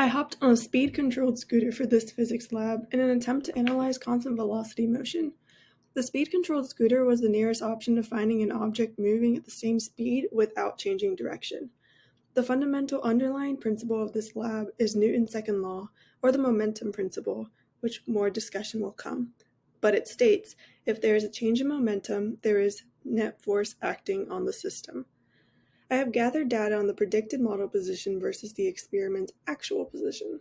I hopped on a speed-controlled scooter for this physics lab in an attempt to analyze constant velocity motion. The speed-controlled scooter was the nearest option to finding an object moving at the same speed without changing direction. The fundamental underlying principle of this lab is Newton's second law, or the momentum principle, which more discussion will come. But it states, if there is a change in momentum, there is net force acting on the system. I have gathered data on the predicted model position versus the experiment's actual position.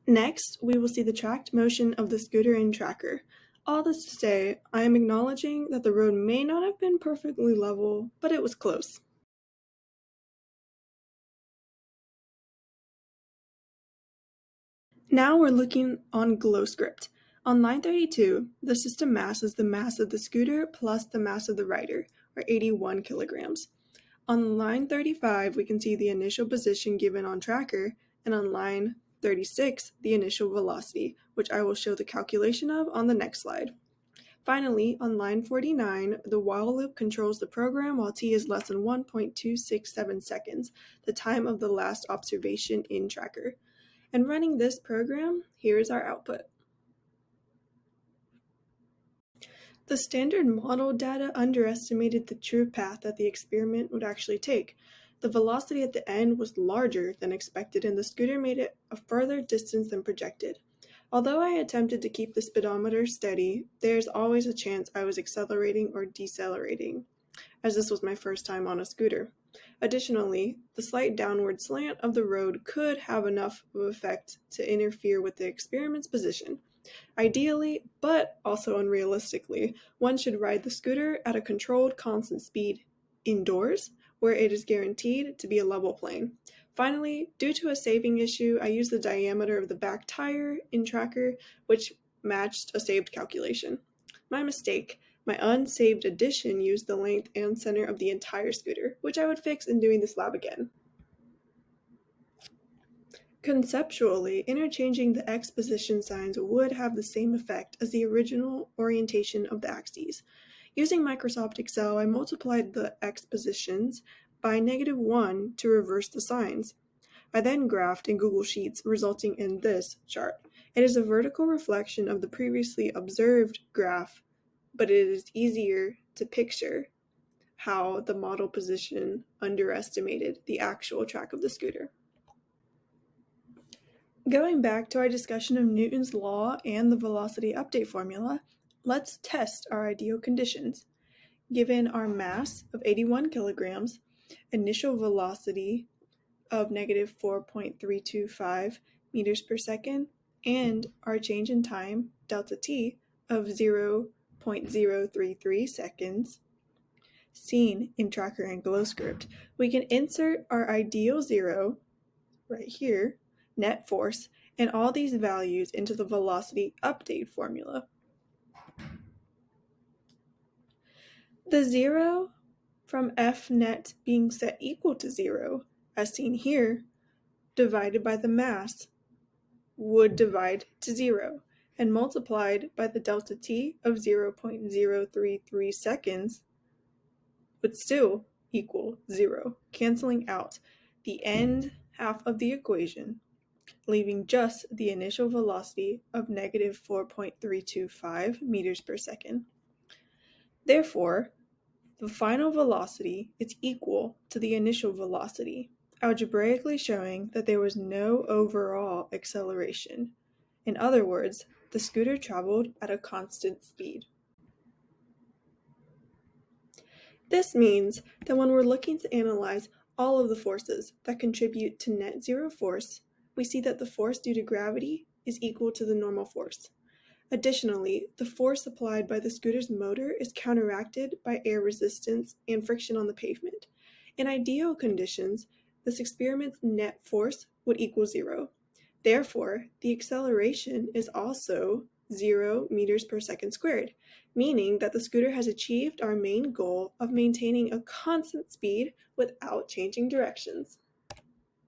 Next, we will see the tracked motion of the scooter and tracker. All this to say, I am acknowledging that the road may not have been perfectly level, but it was close. Now we're looking on glow script. On line 32, the system mass is the mass of the scooter plus the mass of the rider, or 81 kilograms. On line 35, we can see the initial position given on tracker, and on line 36, the initial velocity, which I will show the calculation of on the next slide. Finally, on line 49, the while loop controls the program while t is less than 1.267 seconds, the time of the last observation in tracker. And running this program, here is our output. The standard model data underestimated the true path that the experiment would actually take. The velocity at the end was larger than expected, and the scooter made it a further distance than projected. Although I attempted to keep the speedometer steady, there's always a chance I was accelerating or decelerating, as this was my first time on a scooter. Additionally, the slight downward slant of the road could have enough of an effect to interfere with the experiment's position. Ideally, but also unrealistically, one should ride the scooter at a controlled constant speed indoors, where it is guaranteed to be a level plane. Finally, due to a saving issue, I used the diameter of the back tire in tracker, which matched a saved calculation. My mistake. My unsaved addition used the length and center of the entire scooter, which I would fix in doing this lab again. Conceptually, interchanging the x position signs would have the same effect as the original orientation of the axes. Using Microsoft Excel, I multiplied the x positions by -1 to reverse the signs. I then graphed in Google Sheets, resulting in this chart. It is a vertical reflection of the previously observed graph, but it is easier to picture how the model position underestimated the actual track of the scooter. Going back to our discussion of Newton's law and the velocity update formula, let's test our ideal conditions. Given our mass of 81 kilograms, initial velocity of -4.325 meters per second, and our change in time, delta t, of 0.033 seconds, seen in tracker and glow script, we can insert our ideal zero right here, net force, and all these values into the velocity update formula. The zero from F net being set equal to 0, as seen here, divided by the mass, would divide to 0, and multiplied by the delta t of 0.033 seconds would still equal 0, canceling out the end half of the equation, leaving just the initial velocity of -4.325 meters per second. Therefore, the final velocity is equal to the initial velocity, algebraically showing that there was no overall acceleration. In other words, the scooter traveled at a constant speed. This means that when we're looking to analyze all of the forces that contribute to net zero force, we see that the force due to gravity is equal to the normal force. Additionally, the force applied by the scooter's motor is counteracted by air resistance and friction on the pavement. In ideal conditions, this experiment's net force would equal 0. Therefore, the acceleration is also 0 meters per second squared, meaning that the scooter has achieved our main goal of maintaining a constant speed without changing directions.